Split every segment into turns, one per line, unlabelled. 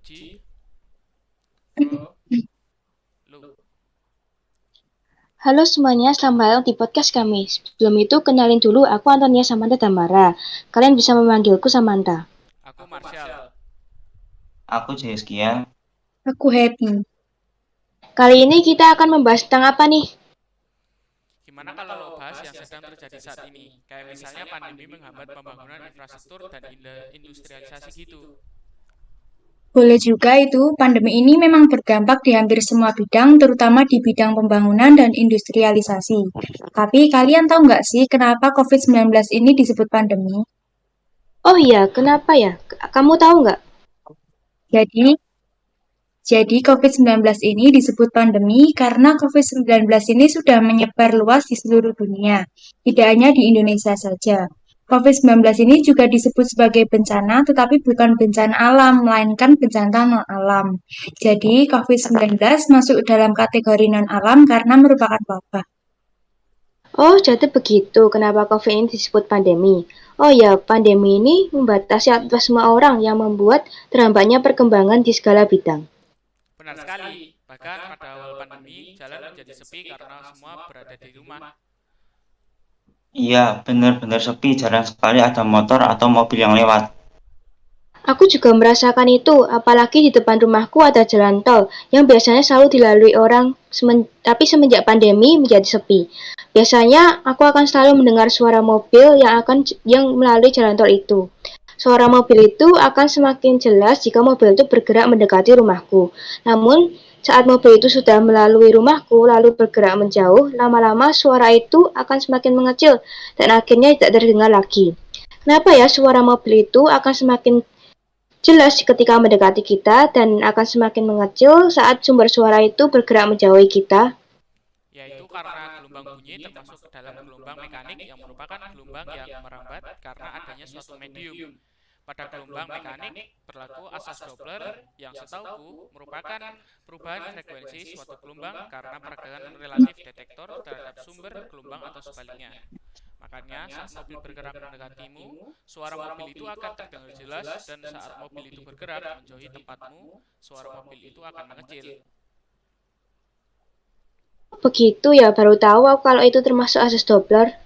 Ji, Bro, lu.
Halo semuanya, selamat datang di podcast kami. Sebelum itu, kenalin dulu, aku Antonia Samantha Damara. Kalian bisa memanggilku Samantha.
Aku Marshall.
Aku Jeskia.
Aku happy.
Kali ini kita akan membahas tentang apa nih?
Gimana kalau bahas yang sedang terjadi saat ini? Kayak misalnya pandemi menghambat pembangunan infrastruktur dan industrialisasi gitu.
Boleh juga itu, pandemi ini memang berdampak di hampir semua bidang, terutama di bidang pembangunan dan industrialisasi. Tapi kalian tahu nggak sih kenapa COVID-19 ini disebut pandemi?
Oh iya, kenapa ya? Kamu tahu nggak?
Jadi, jadi COVID-19 ini disebut pandemi karena COVID-19 ini sudah menyebar luas di seluruh dunia, tidak hanya di Indonesia saja. COVID-19 ini juga disebut sebagai bencana, tetapi bukan bencana alam, melainkan bencana non-alam. Jadi, COVID-19 masuk dalam kategori non-alam karena merupakan wabah.
Oh, jadi begitu. Kenapa COVID ini disebut pandemi? Oh ya, pandemi ini membatasi aktivitas semua orang yang membuat terhambatnya perkembangan di segala bidang.
Benar sekali. Bahkan pada awal pandemi, jalan menjadi sepi karena semua berada di rumah.
Iya, benar-benar sepi, jarang sekali ada motor atau mobil yang lewat.
Aku juga merasakan itu, apalagi di depan rumahku ada jalan tol yang biasanya selalu dilalui orang, tapi semenjak pandemi menjadi sepi. Biasanya aku akan selalu mendengar suara mobil yang melalui jalan tol itu. Suara mobil itu akan semakin jelas jika mobil itu bergerak mendekati rumahku. Namun, saat mobil itu sudah melalui rumahku lalu bergerak menjauh, lama-lama suara itu akan semakin mengecil dan akhirnya tidak terdengar lagi. Kenapa ya suara mobil itu akan semakin jelas ketika mendekati kita dan akan semakin mengecil saat sumber suara itu bergerak menjauhi kita?
Yaitu karena gelombang bunyi termasuk dalam gelombang mekanik yang merupakan gelombang yang merambat karena adanya suatu medium. Pada gelombang mekanik berlaku asas Doppler yang setauku merupakan perubahan frekuensi suatu gelombang karena pergerakan relatif detektor terhadap sumber gelombang atau sebaliknya. Makanya saat mobil bergerak mendekatimu, suara mobil itu akan terdengar jelas dan saat mobil itu bergerak menjauhi tempatmu, suara mobil itu akan mengecil.
Begitu ya, baru tahu aku kalau itu termasuk asas Doppler.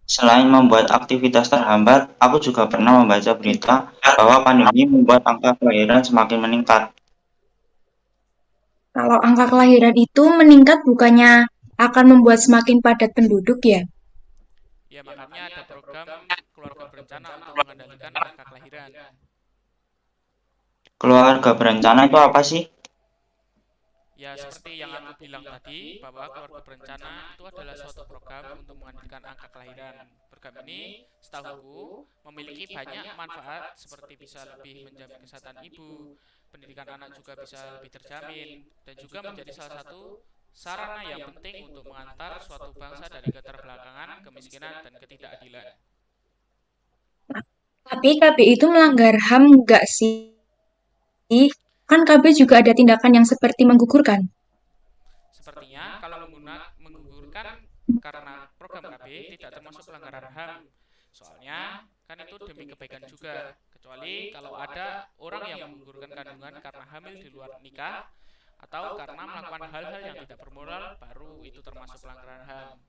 Selain membuat aktivitas terhambat, aku juga pernah membaca berita bahwa pandemi membuat angka kelahiran semakin meningkat.
Kalau angka kelahiran itu meningkat bukannya akan membuat semakin padat penduduk ya?
Ya makanya ada program keluarga berencana untuk mengendalikan angka kelahiran.
Keluarga berencana itu apa sih?
Ya seperti yang aku bilang tadi bahwa keluarga berencana itu adalah suatu program untuk mengendalikan angka kelahiran. Program ini setahuku memiliki banyak manfaat seperti bisa lebih menjamin kesehatan ibu, pendidikan anak juga bisa lebih terjamin, dan juga menjadi salah satu sarana yang penting untuk mengantar suatu bangsa dari keterbelakangan, kemiskinan, dan ketidakadilan.
Tapi KB itu melanggar HAM nggak sih? Kan KB juga ada tindakan yang seperti menggugurkan.
Sepertinya kalau menggugurkan karena program KB tidak termasuk pelanggaran HAM. Soalnya kan itu demi kebaikan juga. Kecuali kalau ada orang yang menggugurkan kandungan karena hamil di luar nikah atau karena melakukan hal-hal yang tidak bermoral, baru itu termasuk pelanggaran HAM.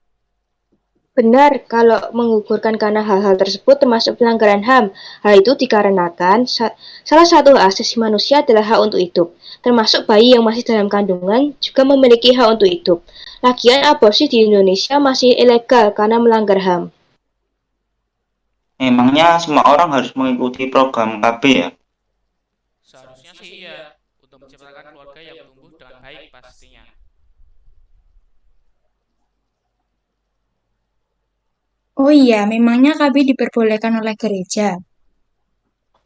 Benar, kalau menggugurkan karena hal-hal tersebut termasuk pelanggaran HAM. Hal itu dikarenakan salah satu hak asasi manusia adalah hak untuk hidup, termasuk bayi yang masih dalam kandungan juga memiliki hak untuk hidup. Lagian aborsi di Indonesia masih ilegal karena melanggar HAM.
Emangnya semua orang harus mengikuti program KB ya?
Seharusnya sih iya, untuk menciptakan keluarga yang tumbuh dengan baik pastinya.
Oh iya, memangnya KB diperbolehkan oleh gereja.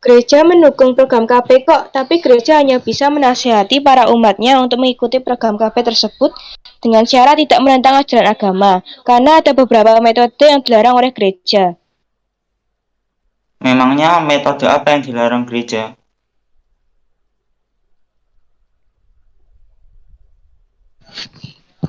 Gereja mendukung program KB kok, tapi gereja hanya bisa menasihati para umatnya untuk mengikuti program KB tersebut dengan syarat tidak menentang ajaran agama, karena ada beberapa metode yang dilarang oleh gereja.
Memangnya metode apa yang dilarang gereja?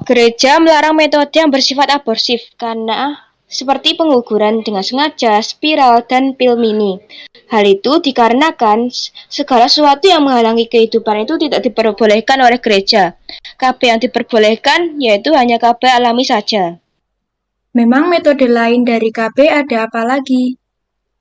Gereja melarang metode yang bersifat aborsif karena seperti pengukuran dengan sengaja, spiral, dan pil mini. Hal itu dikarenakan segala sesuatu yang menghalangi kehidupan itu tidak diperbolehkan oleh gereja. KB yang diperbolehkan yaitu hanya KB alami saja.
Memang metode lain dari KB ada apa lagi?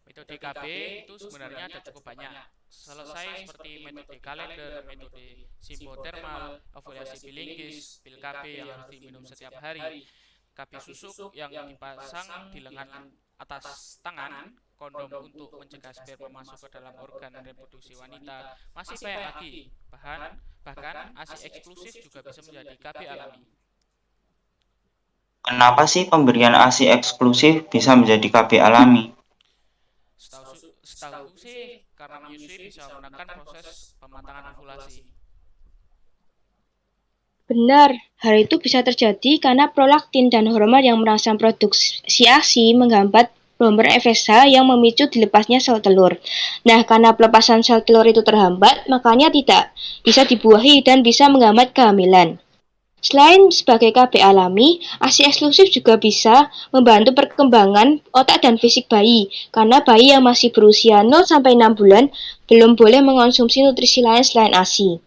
Metode KB itu sebenarnya ada cukup banyak. Selesai seperti metode kalender, metode simbotermal, ovulasi bilingis, pil KB yang harus diminum setiap hari, KB susuk yang dipasang di lengan atas tangan, kondom untuk mencegah sperma masuk ke dalam organ reproduksi wanita, masih banyak lagi. Bahkan ASI eksklusif juga bisa menjadi KB alami.
Kenapa sih pemberian ASI eksklusif bisa menjadi KB alami?
Setahu sih karena menyusui bisa menggunakan proses pematangan ovulasi.
Benar, hal itu bisa terjadi karena prolaktin dan hormon yang merangsang produksi ASI menghambat hormon FSH yang memicu dilepasnya sel telur. Nah, karena pelepasan sel telur itu terhambat, makanya tidak bisa dibuahi dan bisa menghambat kehamilan. Selain sebagai KB alami, ASI eksklusif juga bisa membantu perkembangan otak dan fisik bayi, karena bayi yang masih berusia 0-6 bulan belum boleh mengonsumsi nutrisi lain selain ASI.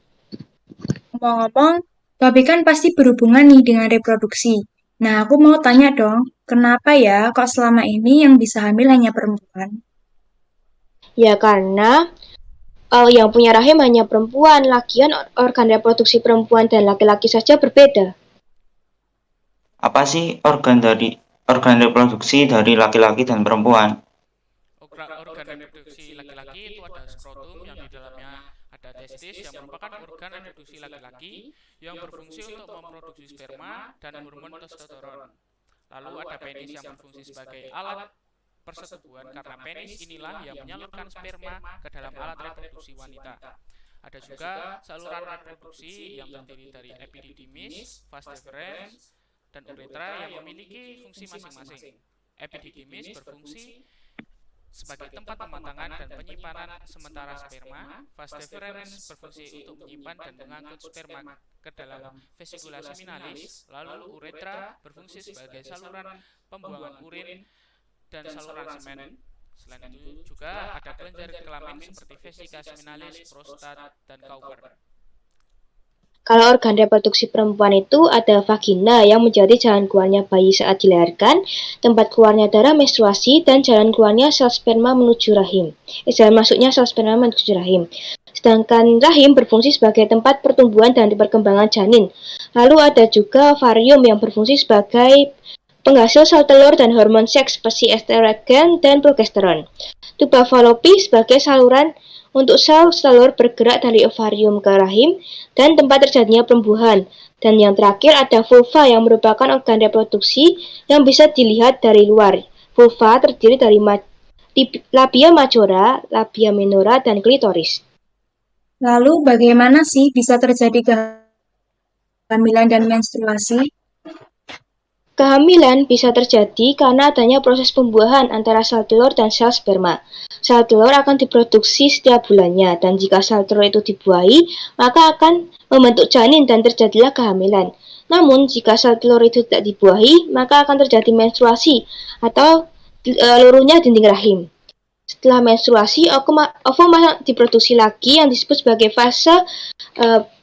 Ngomong-ngomong, tapi kan pasti berhubungan nih dengan reproduksi. Nah, aku mau tanya dong, kenapa ya kok selama ini yang bisa hamil hanya perempuan?
Ya karena yang punya rahim hanya perempuan, lagian organ reproduksi perempuan dan laki-laki saja berbeda.
Apa sih organ reproduksi dari laki-laki dan perempuan?
Organ reproduksi laki-laki itu ada skrotum yang di dalamnya ada testis yang merupakan organ reproduksi laki-laki yang berfungsi untuk memproduksi sperma dan hormon testosteron. Lalu ada penis yang berfungsi sebagai alat persetubuhan karena penis inilah yang menyalurkan sperma ke dalam alat reproduksi wanita. Ada juga saluran reproduksi yang terdiri dari epididymis, vas deferens, dan uretra yang memiliki fungsi masing-masing. Epididymis berfungsi sebagai tempat pematangan dan penyimpanan sementara sperma. Vas deferens berfungsi untuk menyimpan dan mengangkut sperma ke dalam vesikula seminalis. Lalu uretra berfungsi sebagai saluran pembuangan urin dan saluran semen. Selain itu juga ada kelenjar kelamin seperti vesika seminalis, prostat, dan Cowper.
Kalau organ reproduksi perempuan itu ada vagina yang menjadi jalan keluarnya bayi saat dilahirkan, tempat keluarnya darah menstruasi, dan jalan keluarnya sel sperma menuju rahim. Jalan masuknya sel sperma menuju rahim. Sedangkan rahim berfungsi sebagai tempat pertumbuhan dan perkembangan janin. Lalu ada juga ovarium yang berfungsi sebagai penghasil sel telur dan hormon seks seperti estrogen dan progesteron. Tuba fallopi sebagai saluran untuk sel telur bergerak dari ovarium ke rahim dan tempat terjadinya perembuhan. Dan yang terakhir ada vulva yang merupakan organ reproduksi yang bisa dilihat dari luar. Vulva terdiri dari labia majora, labia minora, dan klitoris.
Lalu bagaimana sih bisa terjadi kehamilan dan menstruasi?
Kehamilan bisa terjadi karena adanya proses pembuahan antara sel telur dan sel sperma. Sel telur akan diproduksi setiap bulannya, dan jika sel telur itu dibuahi, maka akan membentuk janin dan terjadilah kehamilan. Namun, jika sel telur itu tidak dibuahi, maka akan terjadi menstruasi atau luruhnya dinding rahim. Setelah menstruasi, ovum diproduksi lagi yang disebut sebagai fase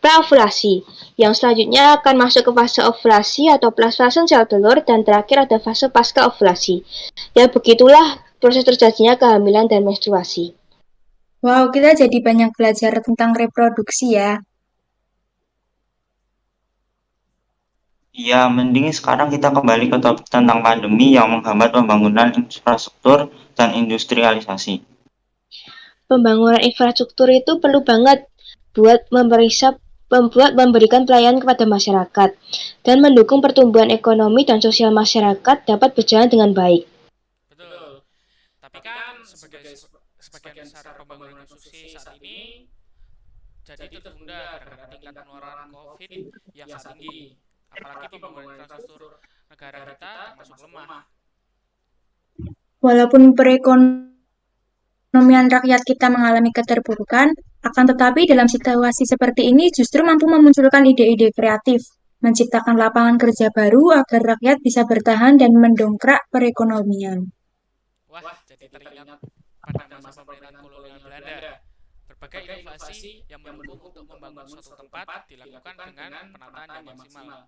praovulasi. Yang selanjutnya akan masuk ke fase ovulasi atau plasmasen sel telur, dan terakhir ada fase pasca ovulasi. Ya begitulah proses terjadinya kehamilan dan menstruasi.
Wow, kita jadi banyak belajar tentang reproduksi ya.
Ya, mending sekarang kita kembali ke topik tentang pandemi yang menghambat pembangunan infrastruktur dan industrialisasi.
Pembangunan infrastruktur itu perlu banget buat memberikan pelayanan kepada masyarakat dan mendukung pertumbuhan ekonomi dan sosial masyarakat dapat berjalan dengan baik.
Betul. Tapi kan sebagian besar pembangunan konstruksi saat ini jadi tertunda karena tingkat penularan COVID yang sangat tinggi. Apalagi pembangunan infrastruktur negara kita termasuk lemah.
Walaupun perekonomian rakyat kita mengalami keterpurukan, akan tetapi dalam situasi seperti ini justru mampu memunculkan ide-ide kreatif, menciptakan lapangan kerja baru agar rakyat bisa bertahan dan mendongkrak perekonomian.
Wah, jadi teringat pada masa pemerintahan kolonial Belanda. Berbagai inovasi yang mendukung untuk membangun suatu tempat dilakukan dengan penataan yang maksimal.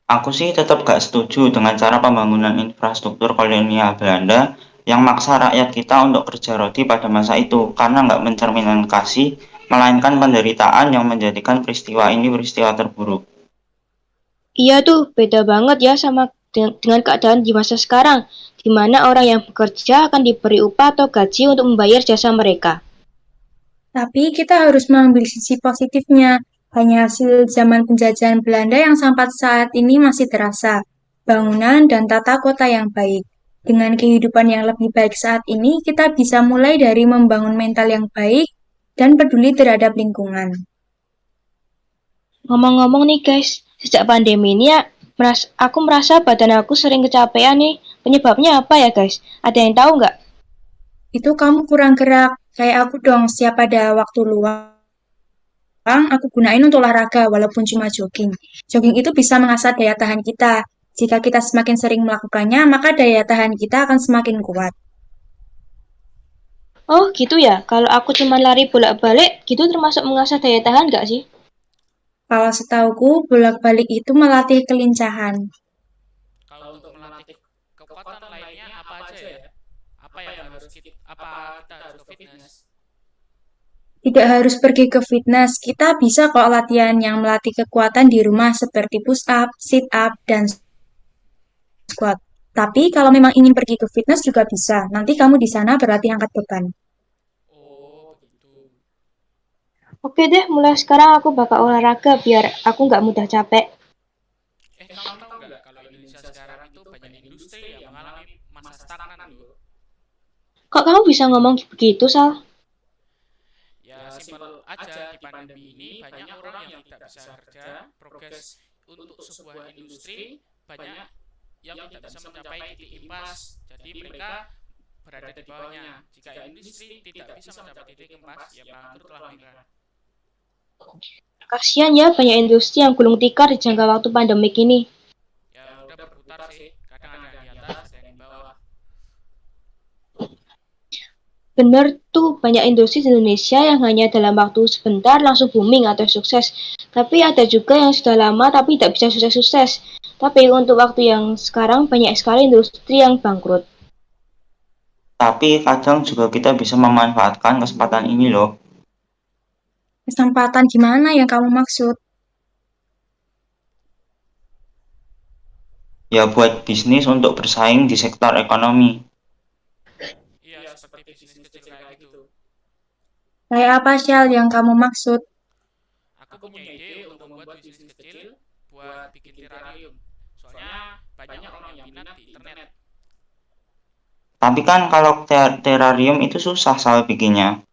Aku sih tetap gak setuju dengan cara pembangunan infrastruktur kolonial Belanda yang maksa rakyat kita untuk kerja rodi pada masa itu karena nggak mencerminkan kasih, melainkan penderitaan yang menjadikan peristiwa ini peristiwa terburuk.
Iya tuh, beda banget ya sama dengan keadaan di masa sekarang, di mana orang yang bekerja akan diberi upah atau gaji untuk membayar jasa mereka.
Tapi kita harus mengambil sisi positifnya. Hanya hasil zaman penjajahan Belanda yang sampai saat ini masih terasa. Bangunan dan tata kota yang baik. Dengan kehidupan yang lebih baik saat ini, kita bisa mulai dari membangun mental yang baik dan peduli terhadap lingkungan.
Ngomong-ngomong nih guys, sejak pandemi ini ya, aku merasa badan aku sering kecapean nih. Penyebabnya apa ya guys? Ada yang tahu nggak?
Itu kamu kurang gerak. Kayak aku dong, setiap ada waktu luang, aku gunain untuk olahraga walaupun cuma jogging. Jogging itu bisa mengasah daya tahan kita. Jika kita semakin sering melakukannya, maka daya tahan kita akan semakin kuat.
Oh gitu ya, kalau aku cuma lari bolak-balik, gitu termasuk mengasah daya tahan nggak sih?
Kalau setauku, bolak-balik itu melatih kelincahan.
Kalau untuk melatih kekuatan lainnya apa aja ya? Apa kita harus ke fitness?
Tidak harus pergi ke fitness, kita bisa kok latihan yang melatih kekuatan di rumah seperti push up, sit up, dan squat. Tapi kalau memang ingin pergi ke fitness juga bisa. Nanti kamu di sana berlatih angkat beban.
Oh, begitu.
Oke deh, mulai sekarang aku bakal olahraga biar aku nggak mudah capek.
Kamu tahu nggak kalau Indonesia sekarang itu banyak industri yang mengalami masa stagnan loh.
Kok kamu bisa ngomong begitu, Sal?
Ya simpel aja, di pandemi ini banyak orang yang tidak bisa kerja, progres untuk sebuah industri banyak yang tidak bisa mencapai titik impas. Jadi mereka berada di bawahnya. Jika industri tidak bisa mencapai titik impas, ya bangkrutlah mereka.
Kasian ya banyak industri yang gulung tikar di jangka waktu pandemik ini.
Ya udah berputar sih, kadang ada yang di atas, ada yang di bawah.
Bener tuh, banyak industri di Indonesia yang hanya dalam waktu sebentar langsung booming atau sukses. Tapi ada juga yang sudah lama tapi tidak bisa sukses-sukses. Tapi untuk waktu yang sekarang banyak sekali industri yang bangkrut.
Tapi kadang juga kita bisa memanfaatkan kesempatan ini loh.
Kesempatan gimana yang kamu maksud?
Ya buat bisnis untuk bersaing di sektor ekonomi.
Iya, seperti bisnis kecil kayak gitu.
Kayak apa, Syal, yang kamu maksud?
Aku punya ide untuk membuat bisnis kecil buat bikin terrarium. Soalnya banyak orang yang minat di internet.
Tapi kan kalau terrarium itu susah salah bikinnya.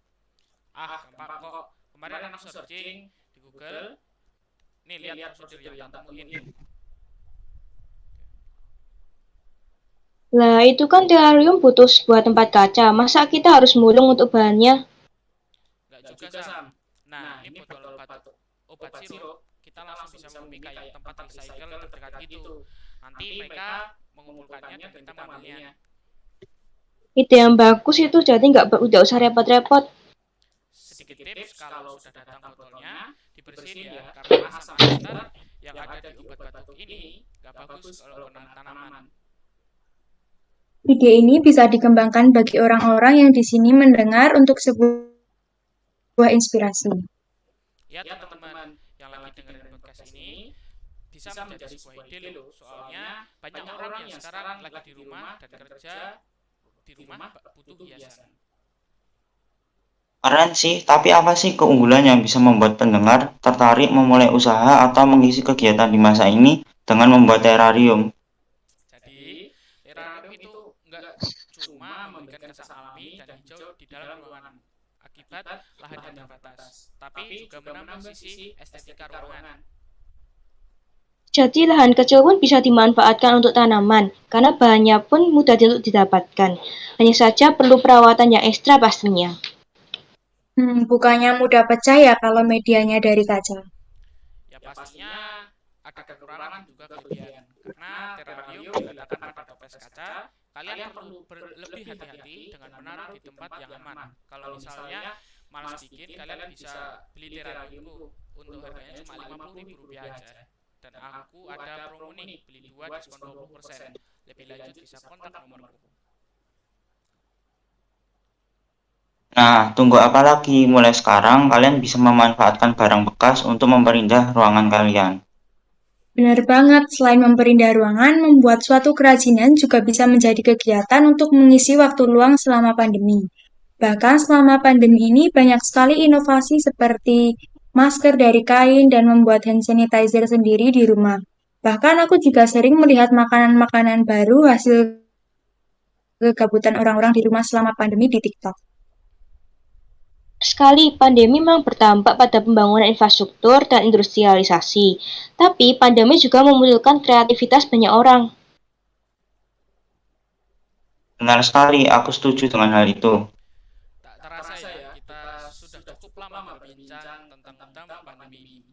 Gampang kok. Kemarin aku searching di Google. Nih lihat prosedur yang tak temuin.
Lah itu kan terrarium butuh sebuah tempat kaca. Masa kita harus mulung untuk bahannya?
Enggak juga, Sam. Nah, ini botol obat sirup. Kita langsung bisa membikai tempat recycle terdekat gitu. Nanti mereka mengumpulkannya dan kita mengambilnya.
Ide yang bagus itu, jadi nggak usah repot-repot.
Sedikit tips, kalau sudah datang botolnya, dibersihin ya, karena asam ester yang ada di obat batuk ini nggak bagus kalau kena tanaman.
Ide ini bisa dikembangkan bagi orang-orang yang di sini mendengar untuk sebuah inspirasi.
Ya teman-teman yang lagi dengerin podcast ini bisa menjadi sebuah ide loh. Soalnya banyak orang yang sekarang lagi di rumah dan kerja di rumah butuh hiasan.
Keren sih, tapi apa sih keunggulan yang bisa membuat pendengar tertarik memulai usaha atau mengisi kegiatan di masa ini dengan membuat terrarium?
Jadi terrarium itu nggak cuma memberikan kesan alami dan hijau di dalam ruangan akibat lahan yang terbatas, tapi juga menambah sisi estetika ruangan.
Jadi lahan kecil pun bisa dimanfaatkan untuk tanaman, karena bahannya pun mudah untuk didapatkan. Hanya saja perlu perawatan yang ekstra pastinya.
Bukannya mudah pecah ya kalau medianya dari kaca.
Ya pastinya ada kekurangan juga kelebihan. Karena terarium diletakkan pada toples kaca, kalian perlu lebih hati-hati dengan menaruh di tempat yang aman. Kalau misalnya malas bikin, kalian bisa beli terariumku untuk harganya cuma Rp50.000 aja. Dan aku ada promo nih, beli 2 diskon 20%. Lebih lanjut bisa kontak nomorku.
Nah, tunggu apa lagi? Mulai sekarang kalian bisa memanfaatkan barang bekas untuk memperindah ruangan kalian.
Benar banget, selain memperindah ruangan, membuat suatu kerajinan juga bisa menjadi kegiatan untuk mengisi waktu luang selama pandemi. Bahkan selama pandemi ini banyak sekali inovasi seperti masker dari kain dan membuat hand sanitizer sendiri di rumah. Bahkan aku juga sering melihat makanan-makanan baru hasil kegabutan orang-orang di rumah selama pandemi di TikTok.
Sekali, pandemi memang berdampak pada pembangunan infrastruktur dan industrialisasi, tapi pandemi juga memunculkan kreativitas banyak orang.
Benar sekali, aku setuju dengan hal itu.
Tak terasa ya, kita sudah cukup lama berbincang tentang dampak pandemi ini.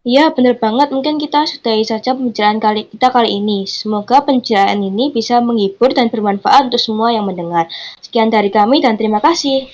Iya, benar banget. Mungkin kita sudahi saja pembicaraan kita kali ini. Semoga pembicaraan ini bisa menghibur dan bermanfaat untuk semua yang mendengar. Sekian dari kami dan terima kasih.